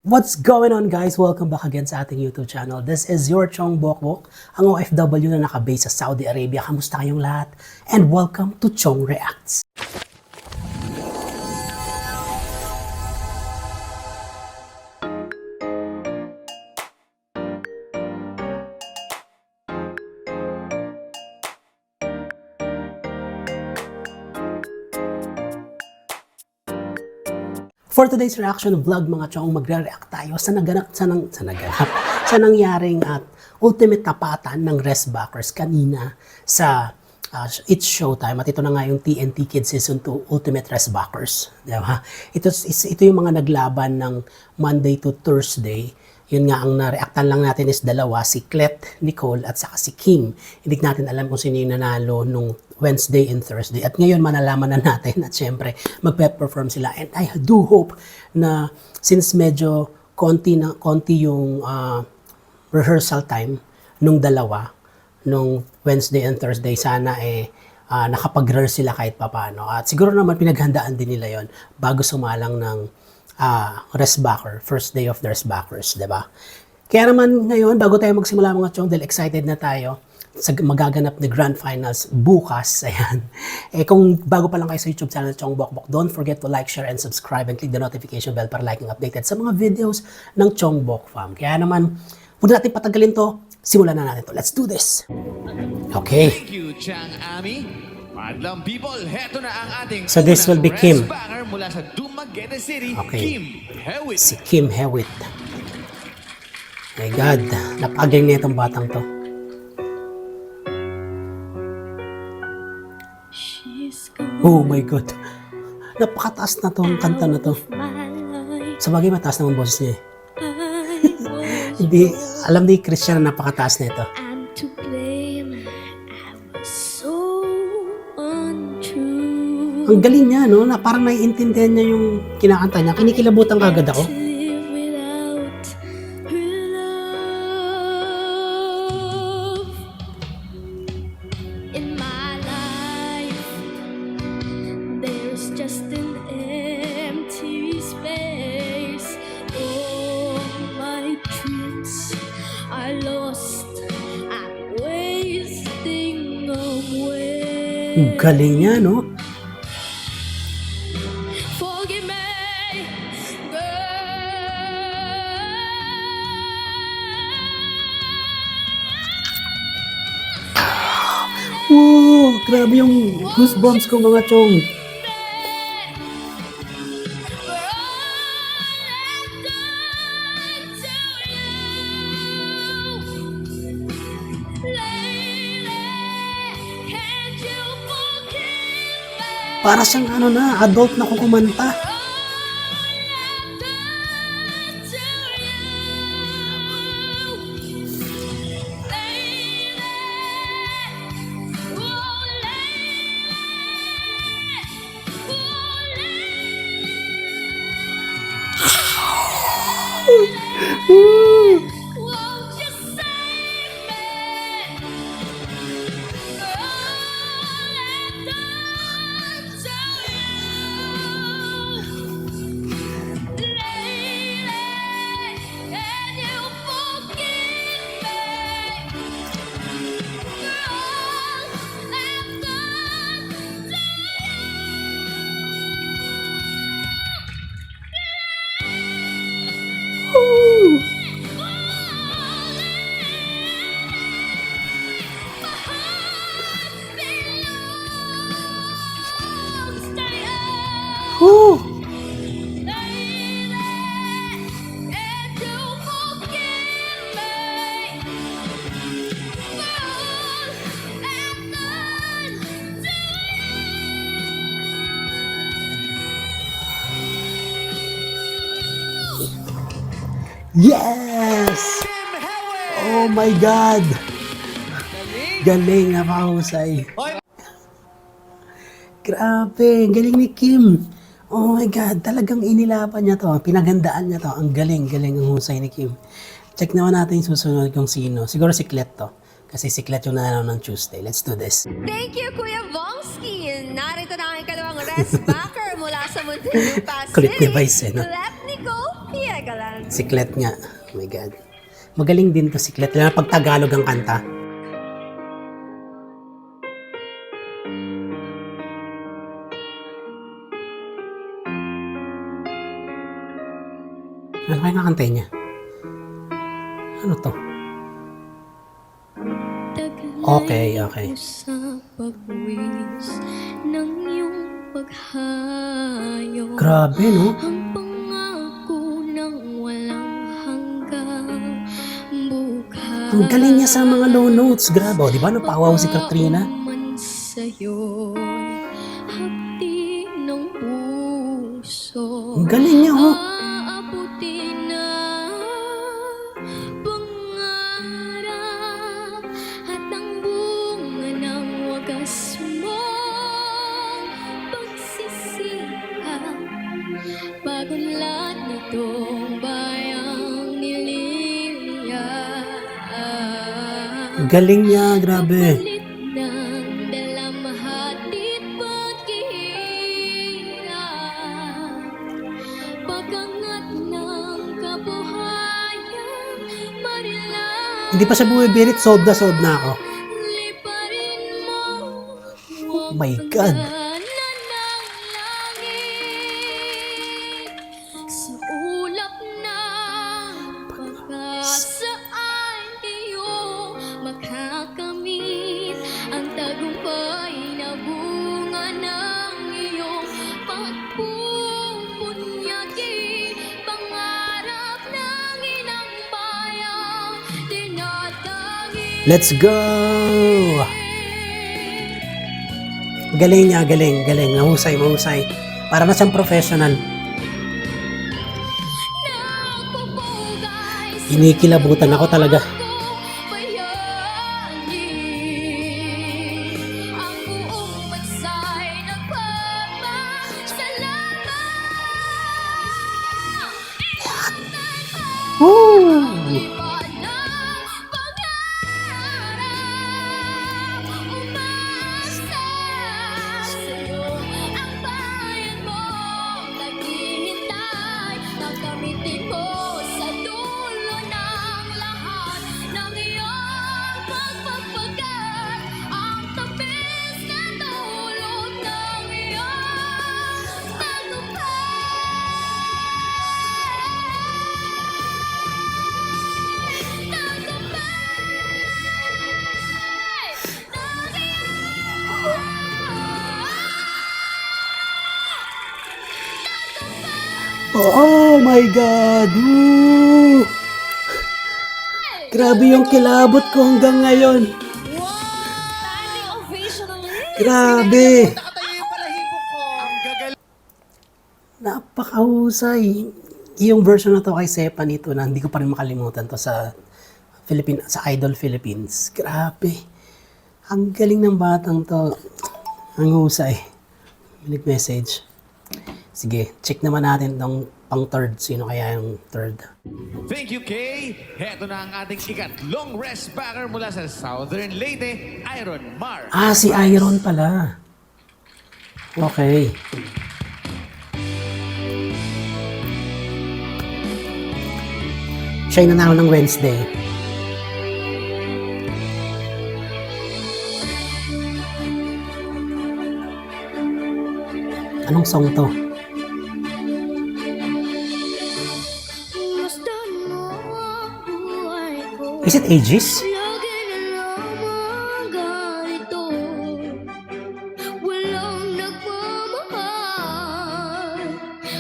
What's going on guys? Welcome back again sa ating YouTube channel. This is your Chong Bokbok, ang OFW na nakabase sa Saudi Arabia. Kamusta kayong lahat? And welcome to Chong Reacts. For today's reaction vlog mga chong, magre-react tayo sa nangyaring at ultimate tapatan ng Resbackers kanina sa It's Showtime. At ito na nga yung TNT Kids Season 2 Ultimate Resbackers. Diba? Ito yung mga naglaban ng Monday to Thursday. Yun nga, ang na-reactan lang natin is dalawa, si Clet, Nicole, at saka si Kim. Hindi natin alam kung sino yung nanalo nung Wednesday and Thursday. At ngayon, manalaman na natin at syempre, magpe-perform sila. And I do hope na since medyo konti yung rehearsal time nung dalawa, nung Wednesday and Thursday, sana nakapag-rehearse sila kahit papaano. At siguro naman pinaghandaan din nila yon bago sumalang ng Resbacker, first day of the Resbackers, diba? Kaya naman ngayon, bago tayo magsimula mga chong, dahil excited na tayo sa magaganap na Grand Finals bukas, ayan. Kung bago pa lang kayo sa YouTube channel Chong Bokbok, don't forget to like, share, and subscribe, and click the notification bell para laging updated sa mga videos ng Chong Bok Fam. Kaya naman, huwag natin patagalin to, simulan na natin to. Let's do this! Okay. Thank you, Chang Ami. Madlang people, heto na ang ating So this will be Kim. Resbacker mula sa Dumaguete City, Okay. Kim Hewitt. Si Kim Hewitt. My God, napagaling na itong batang to. Oh my God. Napakataas na tong kanta na to. Sabagay mataas naman boses niya eh. Hindi, alam ni Christian na napakataas na ito. I'm to blame. I was so untrue. Ang galing niya, no? Na parang naiintindihan niya yung kinakanta niya. Kinikilabutan kagad ako. To live without her love in my life. There's just an empty space. All my dreams are lost. I'm wasting away. Ang galing niya, no? Forgive me, Wow! Grabe yung goosebumps ko mga chong. Para siyang ano na, adult na kukumanta. Woo! Yes! Kim Hewitt! Oh my God! Galing, napakahusay. Grabe, galing ni Kim. Oh my God, talagang inilaban niya to. Pinagandaan niya to. Ang galing, ang husay ni Kim. Check naman natin yung susunod kung sino. Siguro si Clet to. Kasi si Clet yung nanalo ng Tuesday. Let's do this. Thank you, Kuya Bongski. Narito na ang kalawang Resbacker mula sa Muntinlupa City. Kulit device, eh, no? Let Nicole Piegalan. Siklet nga. Oh my God. Magaling din to Siklet. Lalo na pag Tagalog ang kanta. Ano kaya kakantay niya? Ano to? Okay, okay. Sa pagwis ng iyong paghayo. Grabe, no? Ang pangako ng walang hanggang bukas. Ang galing niya sa mga low notes. Grabe, oh, di ba? Napawaw si Katrina. Man sa'yo'y hapdi ng puso. Ang galing niya, oh. Aabutin na pangarap at ang bunga ng wagas mong pagsisihan. Pagunlad nitong bayang nililiyan. Ang galing niya, grabe. Kapalit ng dalamhati't paghihirap. Pag-angat ng kabuhayan, marilang Hindi pa siya bumibirit, sold na ako. liparin mo. Oh my God. Hangganan ng langit. Sa ulap ng pag-asa ay iyong makakamit. Ang tagumpay na bunga ng iyong pagpupunyagi. Pangarap ng inang bayan, tinatangin. Let's go! Galing niya, galing. Mahusay. Para na siyang professional. Inikilabutan ako talaga. Woo! Oh my God! Woo! Grabe yung kilabot ko hanggang ngayon. Standing ovation ulit. Grabe! Nakatayo yung palahibo ko. Ang gagaling. Napakahusay. Yung version na to kay Sepa nito na hindi ko pa rin makalimutan to sa sa Idol Philippines. Grabe. Ang galing ng batang to. Ang husay. Minig message. Sige, check naman natin tong pang third. Sino kaya yung third? Thank you, Kay. Heto na ang ating ikatlong rest backer mula sa Southern Leyte, Iron Mar. Ah, si Iron pala. Okay. Siya yung nanalo ng Wednesday. Anong song to? Masdan mo ang buhay ko. Is it Aegis? Lagi na lamang ganito. Walang nagmamahal.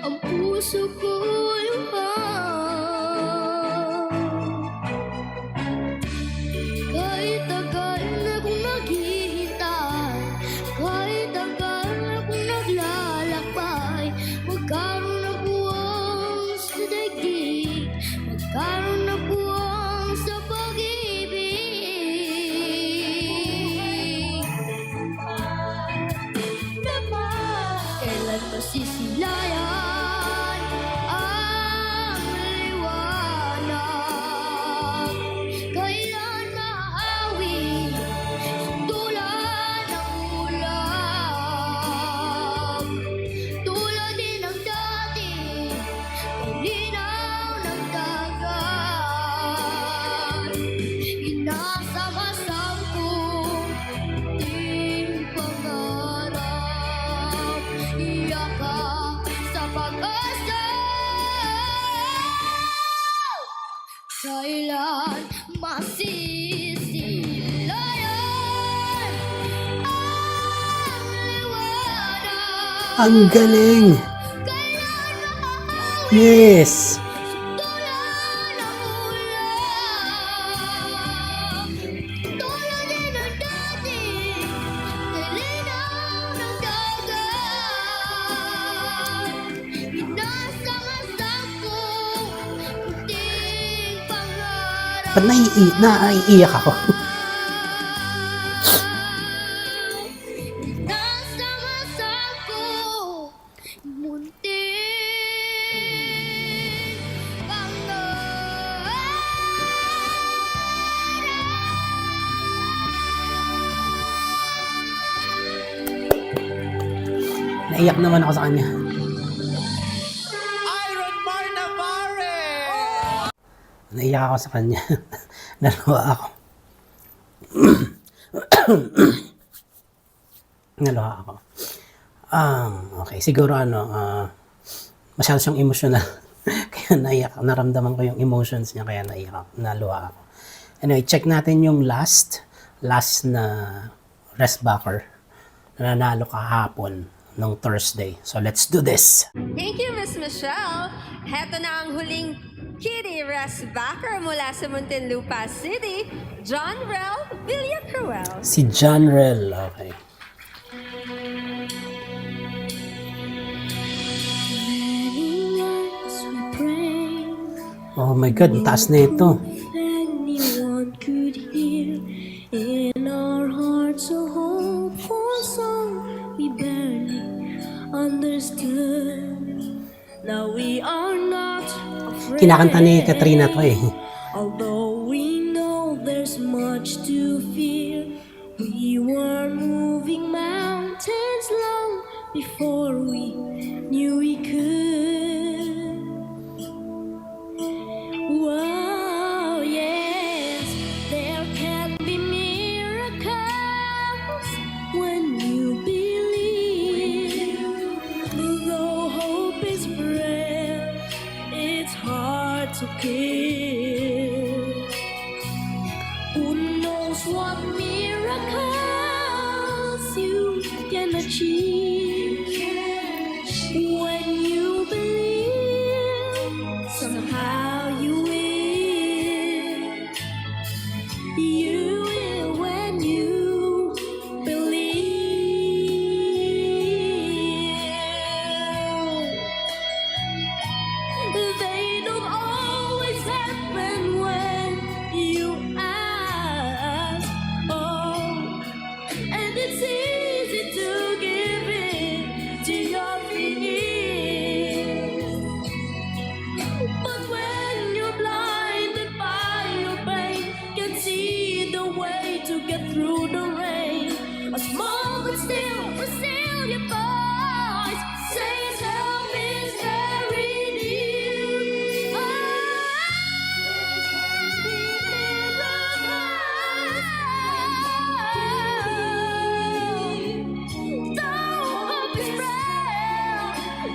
Ang puso ko luhan. Kahit tagal na kong naghihintay, kahit tagal na kong naglalakbay, magkaroon na buwang sa daigdig, magkaroon na buwang sa pag-ibig. Kailan masisilayan ang liwanag? Kailan maawi tulad ng ulan? Tulad din ng dati, kalinaw ng Kailan masisilayan ang liwanag? Ang galing! Kailan makakawin Yes! tulan ang ulan? Tulad din ng dati, nilinaw ng dagat. Inaasang-asang ko, puting pangarap. Ba't naiiyak ako? Inaasang-asang ko, munting pangarap. Naiyak naman ako sa kanya. Iron Man Navarre! Naiyak ako sa kanya. Naluha ako. Naluha ako. Okay, siguro masyado siyang emotional. Kaya naiyak. Naramdaman ko yung emotions niya, kaya naiyak ako. Naluha ako. Anyway, check natin yung last na rest backer na nanalo kahapon nung Thursday. So, let's do this. Thank you, Miss Michelle. Heto na ang huling kitty rest backer mula sa Muntinlupa City, John Rel Villacruel. Si John Rel. Okay. Many nights we pray, Oh my God, ang taas na ito. if anyone could hear in our hearts a hopeful song we barely understood. Now we are not afraid. Kinakanta ni Katrina to eh. Although we know there's much to fear, we were moving mountains long before we knew we could. Whoa, yes, there can be miracles when you believe. Though hope is frail, it's hard to kill. Who knows what miracles you can achieve when you believe? Somehow you will. You will when you believe. They don't always happen when you ask. Oh, and it's easy to give in to your fears. But when you're blinded by your pain, can see the way to get through the rain. A small but still resilient voice says help is very near.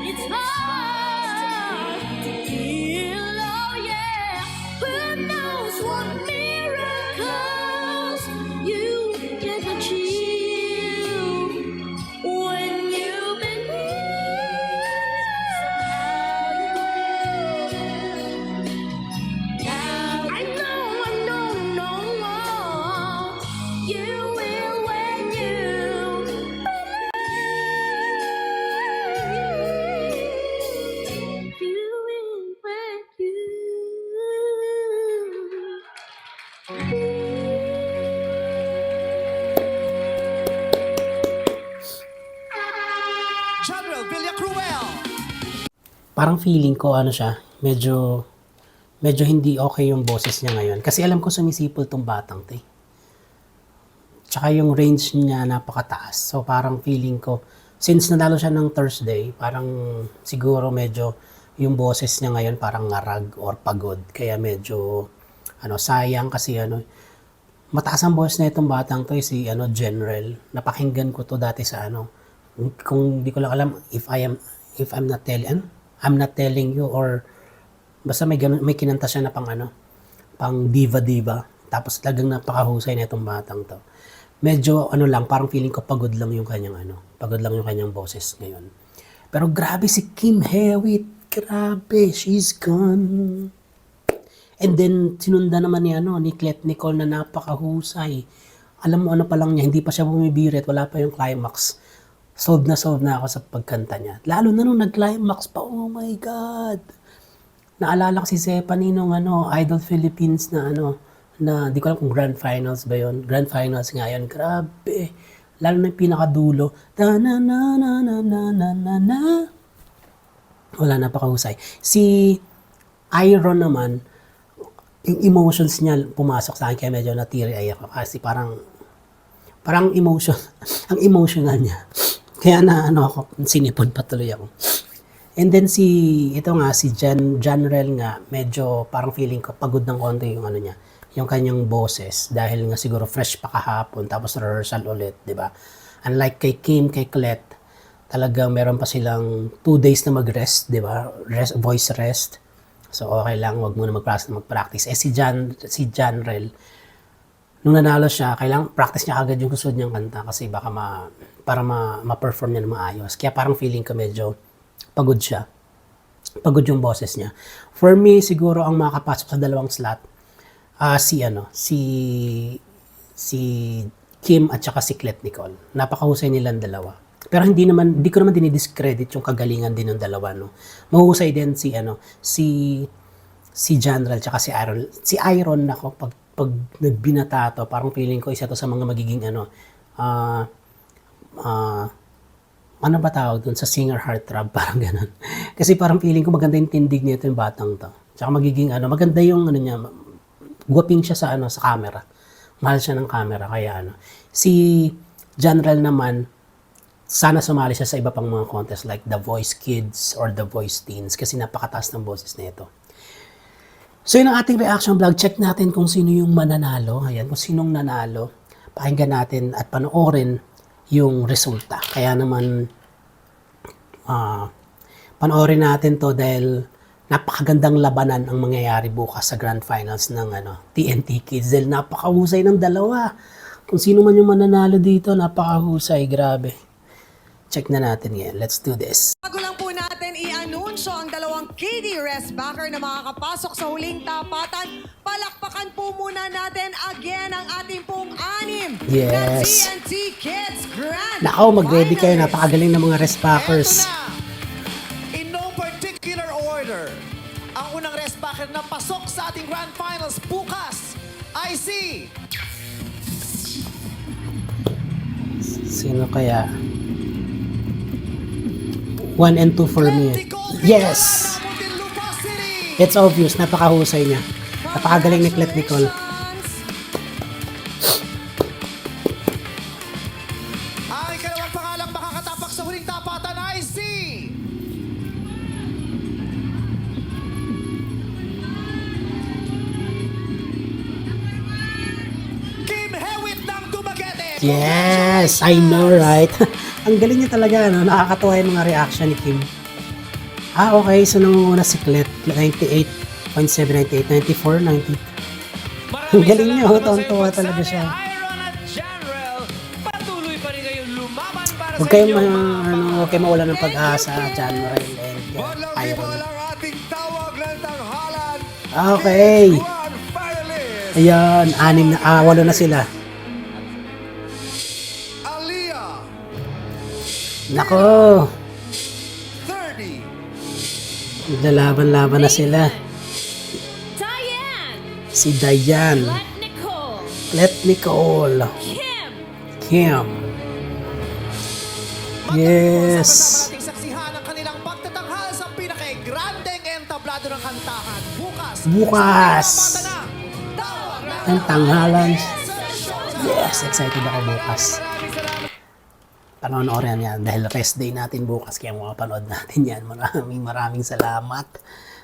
It's hard to feel, oh yeah. Who knows what miracles you can achieve when you believe? Somehow I know, you will when you believe. You will when John Rel Villacruel! Parang feeling ko medyo hindi okay yung boses niya ngayon. Kasi alam ko sumisipol tong batang to eh. Tsaka yung range niya napakataas. So parang feeling ko, since nanalo siya ng Thursday, parang siguro medyo yung boses niya ngayon parang ngarag or pagod. Kaya medyo sayang kasi mataas ang boses na itong batang to eh, si General. Napakinggan ko to dati sa kung di ko lang alam if I'm not telling you or basta may kinanta siya na pang pang diva-diva. Tapos talagang napakahusay na itong batang to. Medyo ano lang, parang feeling ko pagod lang yung kanyang pagod lang yung kanyang boses ngayon. Pero grabe si Kim Hewitt, grabe, she's gone. And then sinunda naman ni Clet Nicole na napakahusay. Alam mo ano pa lang niya, hindi pa siya bumibirit, wala pa yung climax. Solve na ako sa pagkanta niya. Lalo na nung nag-climax pa, oh my God. Naalala ko si Zephanie nung Idol Philippines na di ko alam kung grand finals ba yun. Grand finals nga yun. Grabe. Lalo na yung pinakadulo. Na na na na na na na na. Wala, napakahusay. Si Iron naman, yung emotions niya pumasok sa akin kaya medyo natiri-ay ako. Kasi parang ang emotional niya. Kaya ako, sinipon patuloy ako. And then si Janrel nga, medyo parang feeling ko pagod ng konti yung yung kanyang boses dahil nga siguro fresh pa kahapon tapos rehearsal ulit, di ba? Unlike kay Kim, kay Clet, talagang meron pa silang 2 days na mag-rest, di ba? Voice rest. So okay lang, wag muna mag-practice. Si Janrel, nung nanalo siya, kailangan practice niya agad yung susunod niyang kanta kasi baka para ma-perform niya na maayos. Kaya parang feeling ko medyo pagod siya. Pagod yung boses niya. For me, siguro ang makakapasok sa dalawang slot, si Kim at saka si Clet Nicole. Napakahusay nilang dalawa. Pero hindi ko naman dinidiscredit yung kagalingan din ng dalawa, no. Mahusay din si Janrel tsaka si Iron. Si Iron nako pag nagbinata to, parang feeling ko isa to sa mga magiging ano ba tawag doon, sa singer heartthrob, parang ganun. Kasi parang feeling ko maganda yung tindig nito yung batang to. Tsaka magiging maganda yung niya, guwaping siya sa camera. Mahal siya ng camera, kaya Si Janrel naman, sana sumali siya sa iba pang mga contest like The Voice Kids or The Voice Teens kasi napakataas ng boses nito. So yun ang ating reaction vlog. Check natin kung sino yung mananalo. Ayan, kung sinong nanalo. Pakinggan natin at panoorin yung resulta. Kaya naman panoorin natin to dahil napakagandang labanan ang mangyayari bukas sa grand finals ng TNT Kids. Dahil napakahusay ng dalawa. Kung sino man yung mananalo dito, napakahusay. Grabe. Check na natin ngayon. Let's do this. Bago lang po natin i-anunsyo ang dalawang KD Restbacker na makakapasok sa huling tapatan, palakpakan po muna natin again ang ating pong anim na Yes. TNT Kids Grand Nako, mag-ready kayo. Finalists. Napakagaling ng mga Restbackers. Eto na, in no particular order, ang unang restbacker na pasok sa ating Grand Finals bukas ay si Sino kaya? 1 and 2 for me. Nicole Yes! Rivera ng Muntinlupa City. It's obvious. Napakahusay niya. Napakagaling ni Clet Nicole. Ang ikalawang pangalang makakatapak sa huling tapatan ay si Kim Hewitt ng Dumaguete. Yes! I know, right? Ang galing niya talaga, nakakatawa yung mga reaction ni Kim. Okay. So, nangunguna si Clet. 98.7, 98, 94, 90. Ang galing niya, tuwan-tuwa talaga siya. Iron at Janrel, patuloy pa rin kayong lumaban para Huwag sa kayong, inyong huwag kayong mawala ng pag-asa, Janrel and Iron. ang ating tawag ng tanghalan. Okay. Grand finalist, Ayan, 8 na sila. Aliyah, Nako, 30. naglalaban-laban na sila. Diane, Si Diane, Let Nicole, Clet Nicole, Kim, Kim. Yes. Ating saksihan ang kanilang pagtatanghal sa pinaka-grandeng entablado ng kantahan. Bukas. Mata na. Tawag na. Ang tanghalan. Yes, excited ako bukas. Panonoorin yan dahil rest day natin bukas kaya mapapanood natin yan. Maraming salamat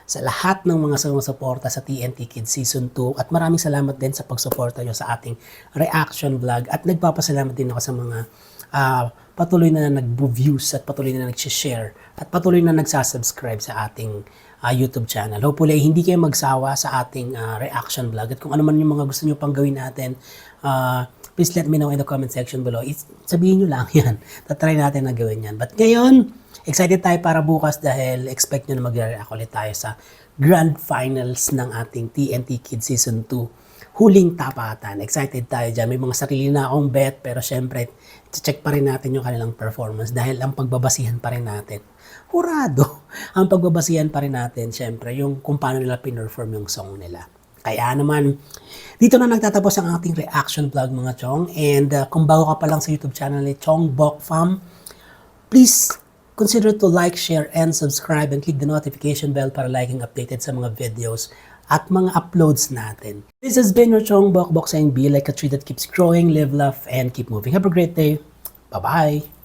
sa lahat ng mga sumusuporta sa TNT Kids Season 2 at maraming salamat din sa pagsuporta nyo sa ating reaction vlog at nagpapasalamat din ako sa mga patuloy na nag-views at patuloy na nag-share at patuloy na nagsasubscribe sa ating YouTube channel. Hopefully, hindi kayo magsawa sa ating reaction vlog. At kung ano man yung mga gusto nyo pang gawin natin, please let me know in the comment section below. Sabihin nyo lang yan. Tatry natin na gawin yan. But ngayon, excited tayo para bukas dahil expect nyo na mag-react ulit tayo sa Grand Finals ng ating TNT Kids Season 2. Huling tapatan. Excited tayo dyan. May mga sarili na akong bet pero syempre, check pa rin natin yung kanilang performance dahil ang pagbabasihan pa rin natin. Hurado! Ang pagbabasihan pa rin natin, syempre, yung kung paano nila pinerform yung song nila. Kaya naman, dito na nagtatapos ang ating reaction vlog mga chong. And kung bago ka pa lang sa YouTube channel ni Chong Bok Fam, please consider to like, share, and subscribe and click the notification bell para laging updated sa mga videos at mga uploads natin. This has been your Chong Bok Bok saying be like a tree that keeps growing, live, laugh, and keep moving. Have a great day. Bye-bye!